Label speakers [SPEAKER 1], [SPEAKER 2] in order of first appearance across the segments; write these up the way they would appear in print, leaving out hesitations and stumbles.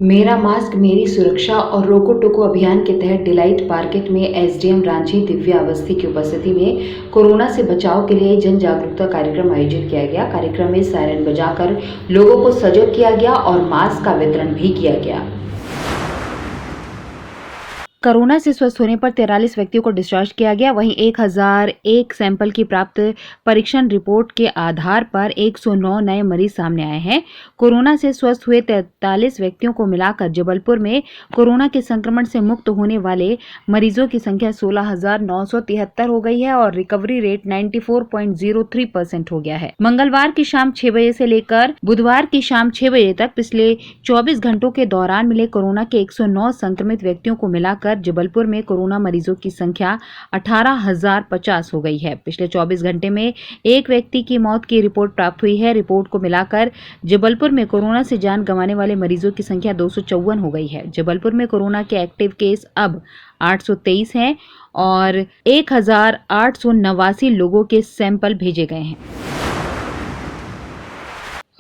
[SPEAKER 1] मेरा मास्क मेरी सुरक्षा और रोको टोको अभियान के तहत डिलाइट मार्केट में एसडीएम रांची दिव्या अवस्थी की उपस्थिति में कोरोना से बचाव के लिए जन जागरूकता कार्यक्रम आयोजित किया गया। कार्यक्रम में सायरन बजाकर लोगों को सजग किया गया और मास्क का वितरण भी किया गया। कोरोना से स्वस्थ होने पर 43 व्यक्तियों को डिस्चार्ज किया गया। वहीं 1001 सैंपल की प्राप्त परीक्षण रिपोर्ट के आधार पर 109 नए मरीज सामने आए हैं। कोरोना से स्वस्थ हुए 43 व्यक्तियों को मिलाकर जबलपुर में कोरोना के संक्रमण से मुक्त होने वाले मरीजों की संख्या 16,973 हो गई है और रिकवरी रेट 94.03% हो गया है। मंगलवार की शाम 6 बजे से लेकर बुधवार की शाम 6 बजे तक पिछले 24 घंटों के दौरान मिले कोरोना के 109 संक्रमित व्यक्तियों को मिलाकर जबलपुर में कोरोना मरीजों की संख्या 18,050 हो गई है। पिछले 24 घंटे में एक व्यक्ति की मौत की रिपोर्ट प्राप्त हुई है। रिपोर्ट को मिलाकर जबलपुर में कोरोना से जान गंवाने वाले मरीजों की संख्या 254 हो गई है। जबलपुर में कोरोना के एक्टिव केस अब 823 हैं और 1,889 लोगों के सैंपल भेजे गए हैं।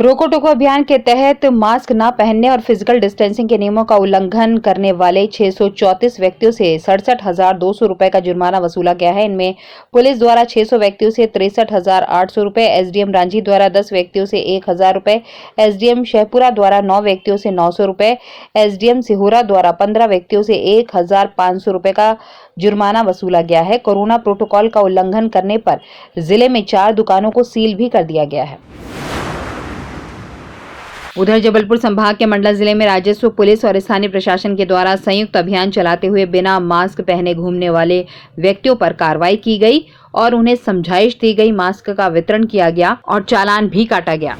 [SPEAKER 1] रोको टोको अभियान के तहत मास्क न पहनने और फिजिकल डिस्टेंसिंग के नियमों का उल्लंघन करने वाले 634 व्यक्तियों से 67,200 रुपए का जुर्माना वसूला गया है। इनमें पुलिस द्वारा 600 व्यक्तियों से 63,800 रुपए, एसडीएम रांची द्वारा 10 व्यक्तियों से 1,000 रुपए, एसडीएम शहपुरा द्वारा 9 व्यक्तियों से 900 रुपए, एसडीएम सिहोरा द्वारा 15 व्यक्तियों से 1,500 रुपए का जुर्माना वसूला गया है। कोरोना प्रोटोकॉल का उल्लंघन करने पर जिले में 4 दुकानों को सील भी कर दिया गया है। उधर जबलपुर संभाग के मंडला जिले में राजस्व, पुलिस और स्थानीय प्रशासन के द्वारा संयुक्त अभियान चलाते हुए बिना मास्क पहने घूमने वाले व्यक्तियों पर कार्रवाई की गई और उन्हें समझाइश दी गई। मास्क का वितरण किया गया और चालान भी काटा गया।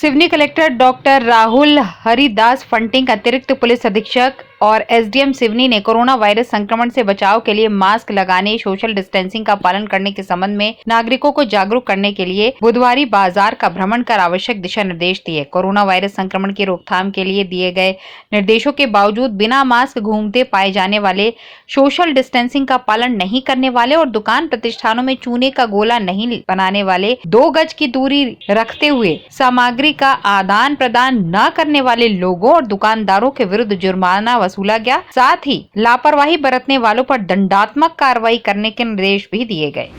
[SPEAKER 1] सिवनी कलेक्टर डॉक्टर राहुल हरिदास फंटिंग, अतिरिक्त पुलिस अधीक्षक और एसडीएम सिवनी ने कोरोना वायरस संक्रमण से बचाव के लिए मास्क लगाने, सोशल डिस्टेंसिंग का पालन करने के संबंध में नागरिकों को जागरूक करने के लिए बुधवारी बाजार का भ्रमण कर आवश्यक दिशा निर्देश दिए। कोरोना वायरस संक्रमण की रोकथाम के लिए दिए गए निर्देशों के बावजूद बिना मास्क घूमते पाए जाने वाले, सोशल डिस्टेंसिंग का पालन नहीं करने वाले और दुकान प्रतिष्ठानों में चूने का गोला नहीं बनाने वाले, 2 गज की दूरी रखते हुए सामग्री का आदान प्रदान न करने वाले लोगों और दुकानदारों के विरुद्ध जुर्माना वसूला गया। साथ ही लापरवाही बरतने वालों पर दंडात्मक कार्रवाई करने के निर्देश भी दिए गए।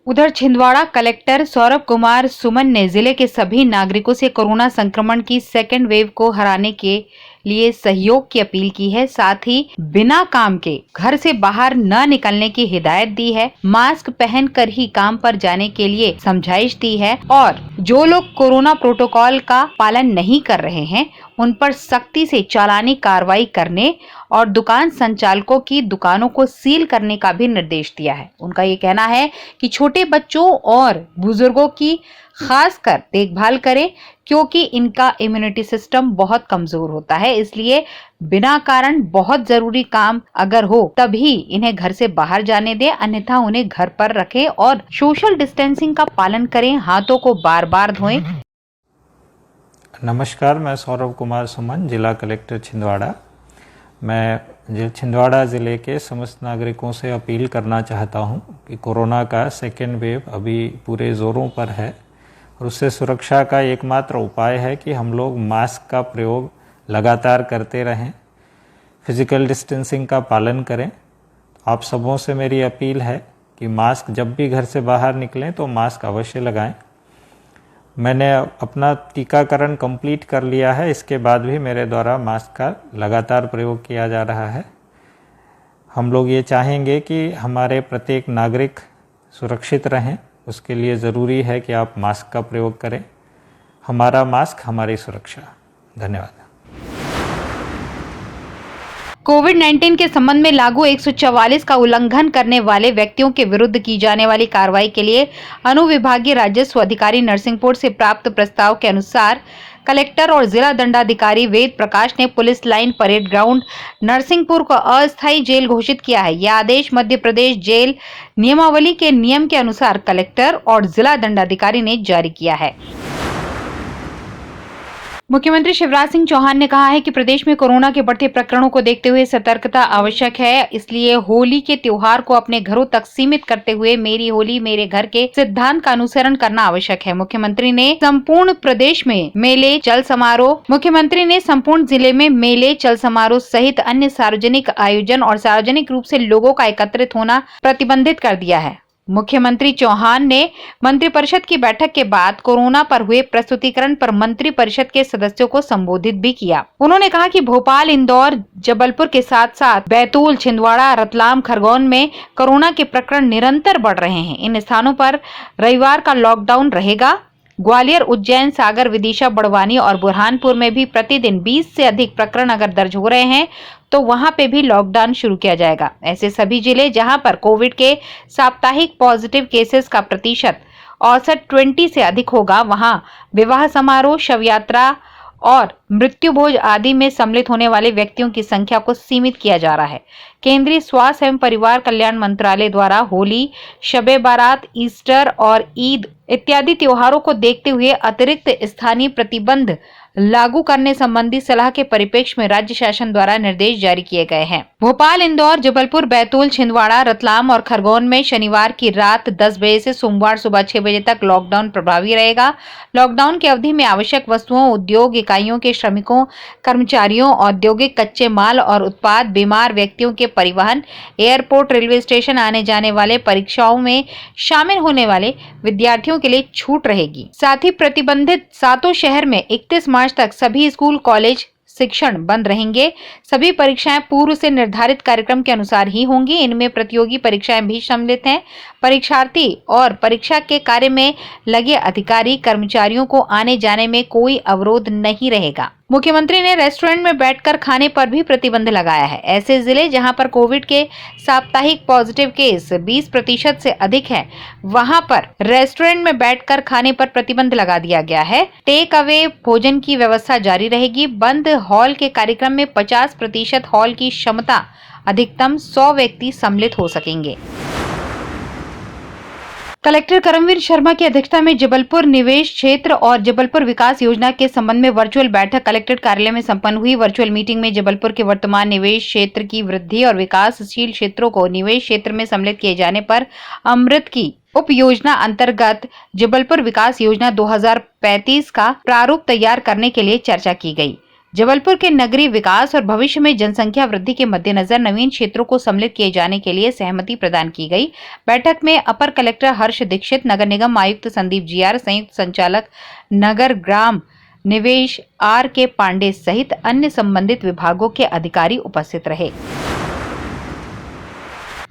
[SPEAKER 1] उधर छिंदवाड़ा कलेक्टर सौरभ कुमार सुमन ने जिले के सभी नागरिकों से कोरोना संक्रमण की सेकेंड वेव को हराने के लिए सहयोग की अपील की है। साथ ही बिना काम के घर से बाहर न निकलने की हिदायत दी है। मास्क पहनकर ही काम पर जाने के लिए समझाइश दी है और जो लोग कोरोना प्रोटोकॉल का पालन नहीं कर रहे हैं उन पर सख्ती से चालानी कार्रवाई करने और दुकान संचालकों की दुकानों को सील करने का भी निर्देश दिया है। उनका ये कहना है कि छोटे बच्चों और बुजुर्गों की खासकर देखभाल करें क्योंकि इनका इम्यूनिटी सिस्टम बहुत कमजोर होता है। इसलिए बिना कारण बहुत जरूरी काम अगर हो तभी इन्हें घर से बाहर जाने दें, अन्यथा उन्हें घर पर रखें और सोशल डिस्टेंसिंग का पालन करें। हाथों को बार बार धोएं।
[SPEAKER 2] नमस्कार, मैं सौरभ कुमार सुमन, जिला कलेक्टर छिंदवाड़ा। मैं छिंदवाड़ा ज़िले के समस्त नागरिकों से अपील करना चाहता हूं कि कोरोना का सेकेंड वेव अभी पूरे ज़ोरों पर है और उससे सुरक्षा का एकमात्र उपाय है कि हम लोग मास्क का प्रयोग लगातार करते रहें, फिजिकल डिस्टेंसिंग का पालन करें। आप सबों से मेरी अपील है कि मास्क जब भी घर से बाहर निकलें तो मास्क अवश्य लगाएं। मैंने अपना टीकाकरण कंप्लीट कर लिया है, इसके बाद भी मेरे द्वारा मास्क का लगातार प्रयोग किया जा रहा है। हम लोग ये चाहेंगे कि हमारे प्रत्येक नागरिक सुरक्षित रहें, उसके लिए ज़रूरी है कि आप मास्क का प्रयोग करें। हमारा मास्क हमारी सुरक्षा। धन्यवाद।
[SPEAKER 1] कोविड-19 के संबंध में लागू 144 का उल्लंघन करने वाले व्यक्तियों के विरुद्ध की जाने वाली कार्रवाई के लिए अनुविभागीय राजस्व अधिकारी नरसिंहपुर से प्राप्त प्रस्ताव के अनुसार कलेक्टर और जिला दंडाधिकारी वेद प्रकाश ने police line parade ground Narsinghpur को अस्थायी जेल घोषित किया है। यह आदेश मध्य प्रदेश जेल नियमावली के नियम के अनुसार कलेक्टर और जिला दंडाधिकारी ने जारी किया है। मुख्यमंत्री शिवराज सिंह चौहान ने कहा है कि प्रदेश में कोरोना के बढ़ते प्रकरणों को देखते हुए सतर्कता आवश्यक है, इसलिए होली के त्योहार को अपने घरों तक सीमित करते हुए मेरी होली मेरे घर के सिद्धांत का अनुसरण करना आवश्यक है। मुख्यमंत्री ने संपूर्ण जिले में मेले, चल समारोह सहित अन्य सार्वजनिक आयोजन और सार्वजनिक रूप से लोगों का एकत्रित होना प्रतिबंधित कर दिया है। मुख्यमंत्री चौहान ने मंत्रिपरिषद की बैठक के बाद कोरोना पर हुए प्रस्तुतिकरण पर मंत्रिपरिषद के सदस्यों को संबोधित भी किया। उन्होंने कहा कि भोपाल, इंदौर, जबलपुर के साथ साथ बैतूल, छिंदवाड़ा, रतलाम, खरगोन में कोरोना के प्रकरण निरंतर बढ़ रहे हैं। इन स्थानों पर रविवार का लॉकडाउन रहेगा। ग्वालियर, उज्जैन, सागर, विदिशा, बड़वानी और बुरहानपुर में भी प्रतिदिन 20 से अधिक प्रकरण अगर दर्ज हो रहे हैं तो वहां पे भी लॉकडाउन शुरू किया जाएगा। ऐसे सभी जिले जहां पर कोविड के साप्ताहिक पॉजिटिव केसेस का प्रतिशत औसत 20 से अधिक होगा, वहां विवाह समारोह, शव यात्रा और मृत्यु भोज आदि में सम्मिलित होने वाले व्यक्तियों की संख्या को सीमित किया जा रहा है। केंद्रीय स्वास्थ्य एवं परिवार कल्याण मंत्रालय द्वारा होली, शबे बारात, ईस्टर और ईद इत्यादि त्योहारों को देखते हुए अतिरिक्त स्थानीय प्रतिबंध लागू करने संबंधी सलाह के परिप्रेक्ष्य में राज्य शासन द्वारा निर्देश जारी किए गए हैं। भोपाल, इंदौर, जबलपुर, बैतूल, छिंदवाड़ा, रतलाम और खरगोन में शनिवार की रात 10 बजे से सोमवार सुबह 6 बजे तक लॉकडाउन प्रभावी रहेगा। लॉकडाउन की अवधि में आवश्यक वस्तुओं, उद्योग इकाइयों के श्रमिकों, कर्मचारियों, औद्योगिक कच्चे माल और उत्पाद, बीमार व्यक्तियों के परिवहन, एयरपोर्ट, रेलवे स्टेशन आने जाने वाले, परीक्षाओं में शामिल होने वाले विद्यार्थियों के लिए छूट रहेगी। साथ ही प्रतिबंधित 7 शहर में 31 मार्च तक सभी स्कूल, कॉलेज, शिक्षण बंद रहेंगे। सभी परीक्षाएं पूर्व से निर्धारित कार्यक्रम के अनुसार ही होंगी। इनमें प्रतियोगी परीक्षाएं भी सम्मिलित हैं। परीक्षार्थी और परीक्षा के कार्य में लगे अधिकारी, कर्मचारियों को आने जाने में कोई अवरोध नहीं रहेगा। मुख्यमंत्री ने रेस्टोरेंट में बैठकर खाने पर भी प्रतिबंध लगाया है। ऐसे जिले जहां पर कोविड के साप्ताहिक पॉजिटिव केस 20% से अधिक है, वहां पर रेस्टोरेंट में बैठकर खाने पर प्रतिबंध लगा दिया गया है। टेक अवे भोजन की व्यवस्था जारी रहेगी। बंद हॉल के कार्यक्रम में 50% हॉल की क्षमता, अधिकतम 100 व्यक्ति सम्मिलित हो सकेंगे। कलेक्टर करमवीर शर्मा की अध्यक्षता में जबलपुर निवेश क्षेत्र और जबलपुर विकास योजना के संबंध में वर्चुअल बैठक कलेक्ट्रेट कार्यालय में संपन्न हुई। वर्चुअल मीटिंग में जबलपुर के वर्तमान निवेश क्षेत्र की वृद्धि और विकासशील क्षेत्रों को निवेश क्षेत्र में सम्मिलित किए जाने पर अमृत की उप योजना अंतर्गत जबलपुर विकास योजना 2035 का प्रारूप तैयार करने के लिए चर्चा की गई। जबलपुर के नगरीय विकास और भविष्य में जनसंख्या वृद्धि के मद्देनजर नवीन क्षेत्रों को सम्मिलित किए जाने के लिए सहमति प्रदान की गई। बैठक में अपर कलेक्टर हर्ष दीक्षित, नगर निगम आयुक्त संदीप जीआर, संयुक्त संचालक नगर ग्राम निवेश R.K. पांडे सहित अन्य संबंधित विभागों के अधिकारी उपस्थित रहे।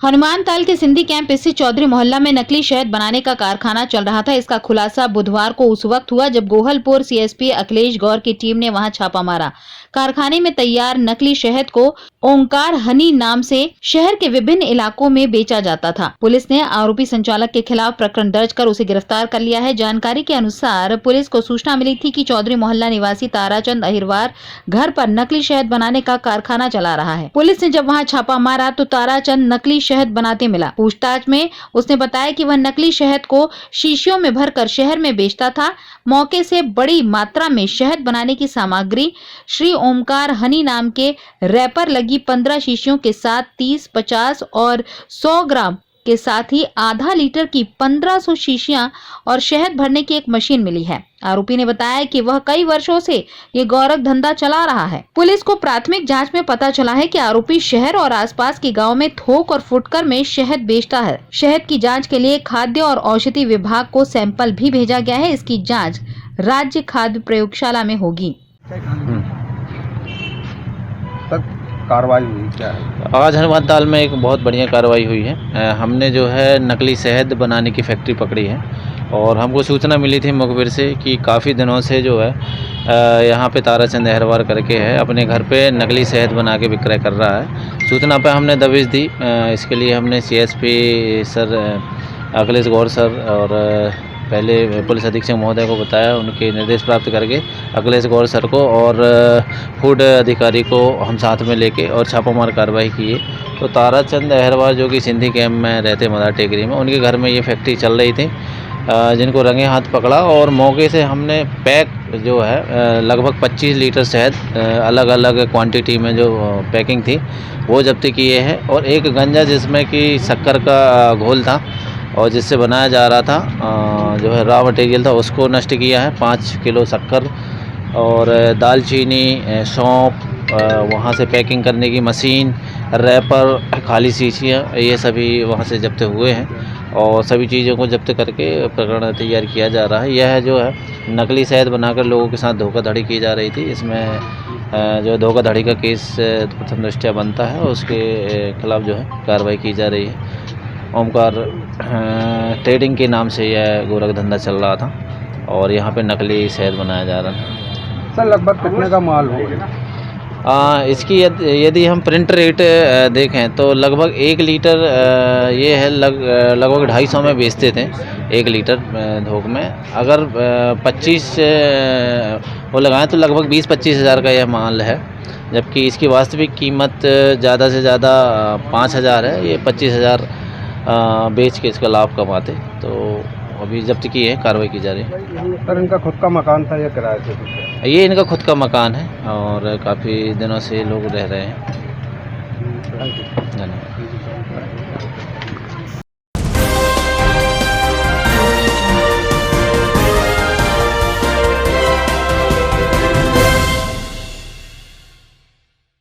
[SPEAKER 1] हनुमान ताल के सिंधी कैंप स्थित चौधरी मोहल्ला में नकली शहद बनाने का कारखाना चल रहा था। इसका खुलासा बुधवार को उस वक्त हुआ जब गोहलपुर CSP अखिलेश गौर की टीम ने वहां छापा मारा। कारखाने में तैयार नकली शहद को ओंकार हनी नाम से शहर के विभिन्न इलाकों में बेचा जाता था। पुलिस ने आरोपी संचालक के खिलाफ प्रकरण दर्ज कर उसे गिरफ्तार कर लिया है। जानकारी के अनुसार पुलिस को सूचना मिली थी कि चौधरी मोहल्ला निवासी ताराचंद अहिरवार घर पर नकली शहद बनाने का कारखाना चला रहा है। पुलिस ने जब वहां छापा मारा तो ताराचंद नकली शहद बनाते मिला। पूछताछ में उसने बताया कि वह नकली शहद को शीशियों में भरकर शहर में बेचता था। मौके से बड़ी मात्रा में शहद बनाने की सामग्री श्री ओमकार हनी नाम के रैपर लगी 15 शीशियों के साथ 30, 50 और 100 ग्राम के साथ ही आधा लीटर की 1500 शीशियां और शहद भरने की एक मशीन मिली है। आरोपी ने बताया कि वह कई वर्षों से ये गौरव धंधा चला रहा है। पुलिस को प्राथमिक जांच में पता चला है कि आरोपी शहर और आसपास के गांव में थोक और फुटकर में शहद बेचता है। शहद की जांच के लिए खाद्य और औषधि विभाग को सैंपल भी भेजा गया है। इसकी जांच राज्य खाद्य प्रयोगशाला में होगी।
[SPEAKER 3] कार्रवाई हुई क्या है?
[SPEAKER 4] आज हनुमान ताल में एक बहुत बढ़िया कार्रवाई हुई है। हमने जो है नकली शहद बनाने की फैक्ट्री पकड़ी है और हमको सूचना मिली थी मुखबिर से कि काफ़ी दिनों से जो है यहाँ पे ताराचंद अहिरवार करके है अपने घर पे नकली शहद बना के विक्रय कर रहा है। सूचना पे हमने दबिश दी। इसके लिए हमने CSP सर अखिलेश गौर सर और पहले पुलिस अधीक्षक महोदय को बताया। उनके निर्देश प्राप्त करके अखिलेश गौर सर को और फूड अधिकारी को हम साथ में लेके और छापामार कार्रवाई किए। तो ताराचंद अहिरवार जो कि सिंधी कैंप में रहते मदार टेकरी में, उनके घर में ये फैक्ट्री चल रही थी। जिनको रंगे हाथ पकड़ा और मौके से हमने पैक जो है लगभग 25 लीटर शहद अलग अलग क्वांटिटी में जो पैकिंग थी वो जब्त किए हैं, और एक गंजा जिसमें कि शक्कर का घोल था और जिससे बनाया जा रहा था जो है रॉ मटेरियल था उसको नष्ट किया है। 5 किलो शक्कर और दालचीनी, सौंफ, वहाँ से पैकिंग करने की मशीन, रैपर, खाली शीशियाँ, ये सभी वहाँ से जब्त हुए हैं और सभी चीज़ों को जब्त करके प्रकरण तैयार किया जा रहा है। यह जो है नकली शहद बनाकर लोगों के साथ धोखाधड़ी की जा रही थी। इसमें जो धोखाधड़ी का केस प्रथम दृष्टया बनता है और उसके खिलाफ जो है कार्रवाई की जा रही है। ओमकार ट्रेडिंग के नाम से यह गोरख धंधा चल रहा था और यहाँ पे नकली शहद बनाया जा रहा था।
[SPEAKER 3] सर लगभग कितने का माल होगा?
[SPEAKER 4] इसकी यदि हम प्रिंट रेट देखें तो लगभग 1 लीटर ये है लगभग 250 में बेचते थे 1 लीटर थोक में। अगर 25 वो लगाएं तो लगभग 20-25 हज़ार का यह माल है, जबकि इसकी वास्तविक कीमत ज़्यादा से ज़्यादा 5,000 है। ये 25,000 बेच के इसका लाभ कमाते, तो अभी जब्त की है, कार्रवाई की जा रही है।
[SPEAKER 3] सर इनका खुद का मकान था या किराए से?
[SPEAKER 4] ये इनका खुद का मकान है और काफ़ी दिनों से लोग रह रहे हैं।
[SPEAKER 3] Thank you.
[SPEAKER 4] धन्यवाद।